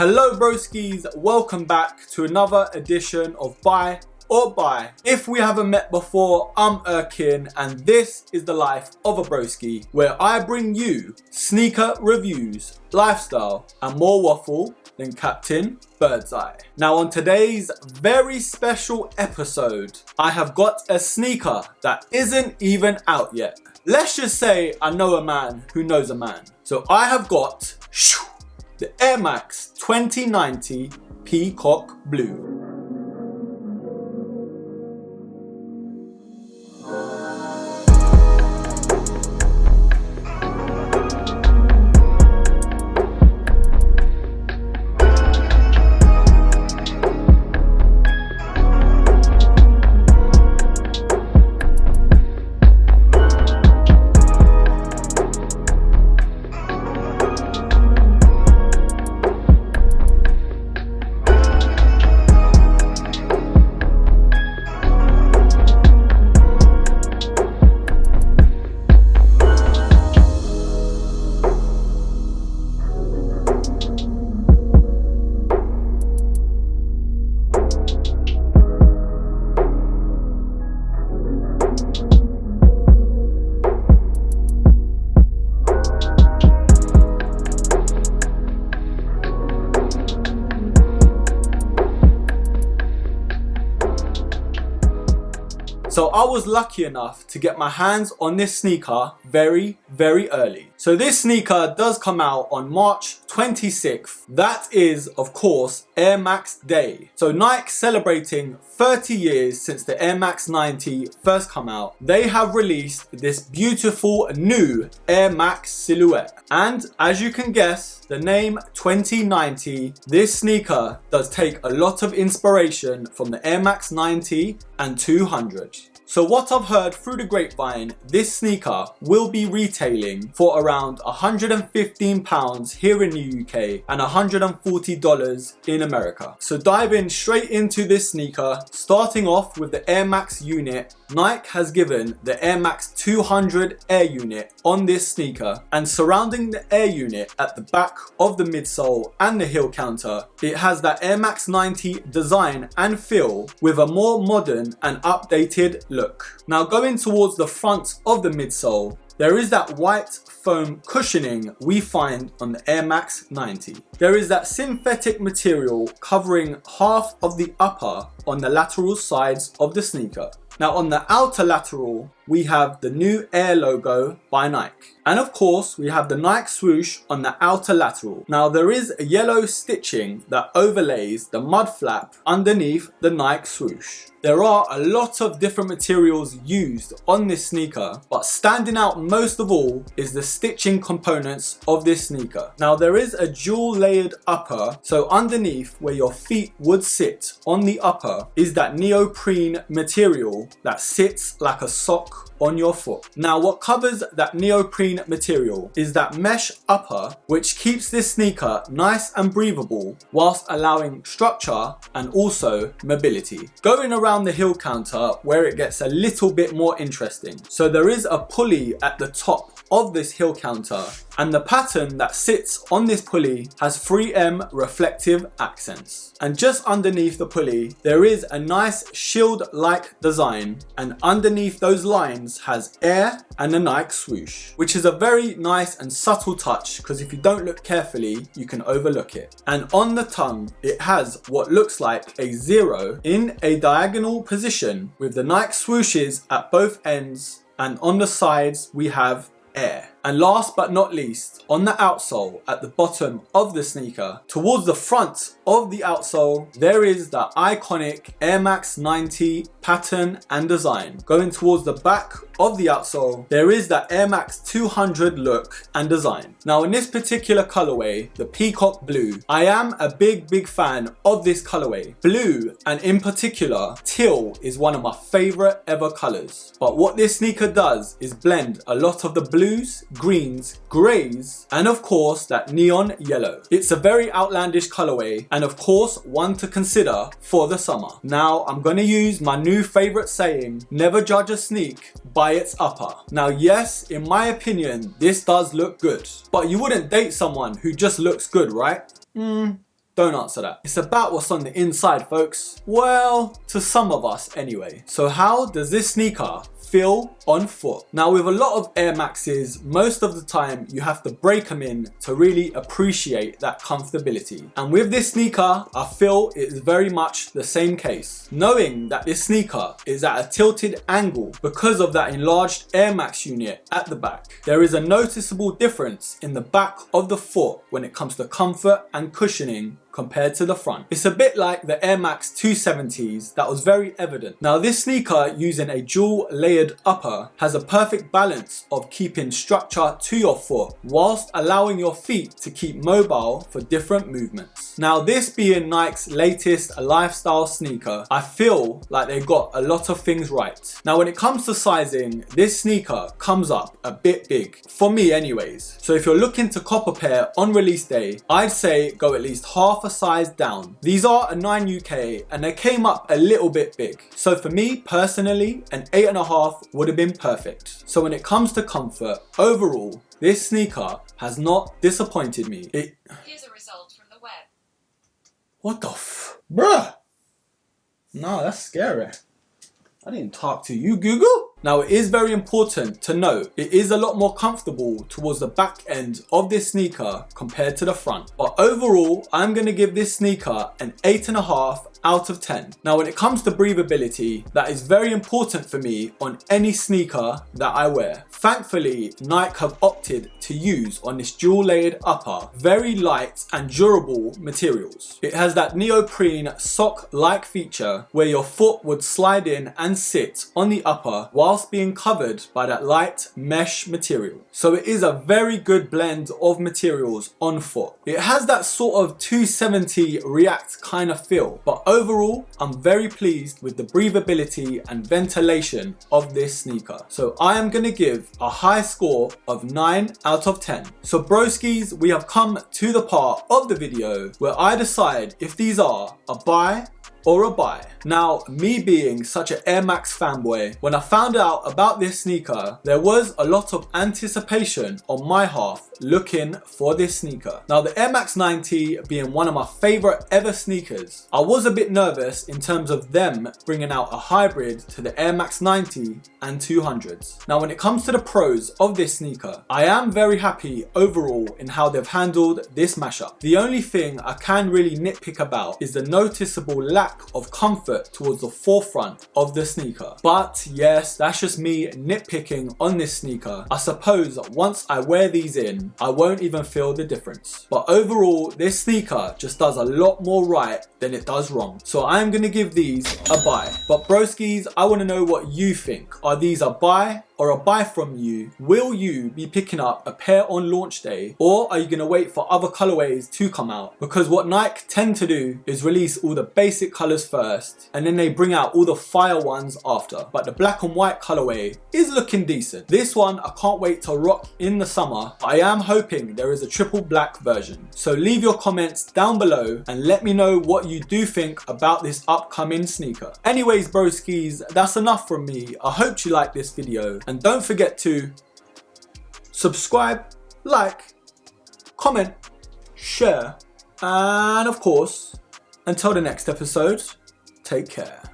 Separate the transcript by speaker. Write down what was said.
Speaker 1: Hello broskies, welcome back to another edition of Buy or Buy. If we haven't met before, I'm Erkin and this is the life of a broski, where I bring you sneaker reviews, lifestyle and more waffle than Captain Birdseye. Now on today's very special episode, I have got a sneaker that isn't even out yet. Let's just say I know a man who knows a man. So I have got the Air Max 2090 Peacock Blue. So I was lucky enough to get my hands on this sneaker very early. So this sneaker does come out on March 26th. That is, of course, Air Max Day. So Nike celebrating 30 years since the Air Max 90 first come out. They have released this beautiful new Air Max silhouette. And as you can guess, the name 2090, this sneaker does take a lot of inspiration from the Air Max 90 and 200. So what I've heard through the grapevine, this sneaker will be retailing for around £115 here in the UK and $140 in America. So diving straight into this sneaker, starting off with the Air Max unit. Nike has given the Air Max 200 Air unit on this sneaker, and surrounding the Air unit at the back of the midsole and the heel counter, it has that Air Max 90 design and feel with a more modern and updated look. Now going towards the front of the midsole, there is that white foam cushioning we find on the Air Max 90. There is that synthetic material covering half of the upper on the lateral sides of the sneaker. Now on the outer lateral, we have the new Air logo by Nike. And of course, we have the Nike swoosh on the outer lateral. Now there is a yellow stitching that overlays the mud flap underneath the Nike swoosh. There are a lot of different materials used on this sneaker, but standing out most of all is the stitching components of this sneaker. Now there is a dual layered upper, so underneath where your feet would sit on the upper is that neoprene material that sits like a sock on your foot. Now what covers that neoprene material is that mesh upper, which keeps this sneaker nice and breathable whilst allowing structure and also mobility. Going around the heel counter where it gets a little bit more interesting. So there is a pulley at the top of this heel counter, and the pattern that sits on this pulley has 3M reflective accents. And just underneath the pulley, there is a nice shield-like design, and underneath those lines has Air and the Nike swoosh, which is a very nice and subtle touch because if you don't look carefully, you can overlook it. And on the tongue, it has what looks like a 0 in a diagonal position with the Nike swooshes at both ends, and on the sides we have Air. And last but not least, on the outsole at the bottom of the sneaker, towards the front of the outsole, there is the iconic Air Max 90 pattern and design. Going towards the back of the outsole, there is that Air Max 200 look and design. Now in this particular colorway, the Peacock Blue, I am a big fan of this colorway. Blue, and in particular, teal, is one of my favorite ever colors. But what this sneaker does is blend a lot of the blues, greens, greys, and of course that neon yellow. It's a very outlandish colorway and of course one to consider for the summer. Now I'm going to use my new favorite saying, never judge a sneak by its upper. Now yes, in my opinion, this does look good, but you wouldn't date someone who just looks good, right? Don't answer that. It's about what's on the inside, folks. Well, to some of us anyway. So how does this sneaker feel on foot? Now, with a lot of Air Maxes, most of the time you have to break them in to really appreciate that comfortability. And with this sneaker, I feel it is very much the same case. Knowing that this sneaker is at a tilted angle because of that enlarged Air Max unit at the back, there is a noticeable difference in the back of the foot when it comes to comfort and cushioning compared to the front. It's a bit like the Air Max 270s that was very evident. Now, this sneaker using a dual layered upper has a perfect balance of keeping structure to your foot whilst allowing your feet to keep mobile for different movements. Now, this being Nike's latest lifestyle sneaker, I feel like they got a lot of things right. Now, when it comes to sizing, this sneaker comes up a bit big, for me anyways. So if you're looking to cop a pair on release day, I'd say go at least half a size down. These are a 9 UK and they came up a little bit big. So for me personally, an 8.5 would have been perfect. So when it comes to comfort, overall, this sneaker has not disappointed me.
Speaker 2: Here's a result from the web.
Speaker 1: What the bruh? No, that's scary. I didn't talk to you, Google. Now, it is very important to note it is a lot more comfortable towards the back end of this sneaker compared to the front. But overall, I'm going to give this sneaker an 8.5 out of 10. Now, when it comes to breathability, that is very important for me on any sneaker that I wear. Thankfully, Nike have opted to use on this dual layered upper very light and durable materials. It has that neoprene sock-like feature where your foot would slide in and sit on the upper whilst being covered by that light mesh material. So it is a very good blend of materials on foot. It has that sort of 270 React kind of feel, but overall, I'm very pleased with the breathability and ventilation of this sneaker. So I am going to give a high score of 9 out of 10. So broskis, we have come to the part of the video where I decide if these are a buy or a buy. Now, me being such an Air Max fanboy, when I found out about this sneaker, there was a lot of anticipation on my half looking for this sneaker. Now, the Air Max 90 being one of my favorite ever sneakers, I was a bit nervous in terms of them bringing out a hybrid to the Air Max 90 and 200s. Now, when it comes to the pros of this sneaker, I am very happy overall in how they've handled this mashup. The only thing I can really nitpick about is the noticeable lack of comfort towards the forefront of the sneaker. But yes, that's just me nitpicking on this sneaker. I suppose once I wear these in, I won't even feel the difference. But overall, this sneaker just does a lot more right than it does wrong. So I'm going to give these a buy. But broskis, I want to know what you think. Are these a buy or a buy from you? Will you be picking up a pair on launch day, or are you going to wait for other colorways to come out? Because what Nike tend to do is release all the basic colors first and then they bring out all the fire ones after. But the black and white colorway is looking decent. This one I can't wait to rock in the summer. I am hoping there is a triple black version. So leave your comments down below and let me know what you do think about this upcoming sneaker. Anyways, broskis, that's enough from me. I hope you liked this video. And don't forget to subscribe, like, comment, share, and of course, until the next episode, take care.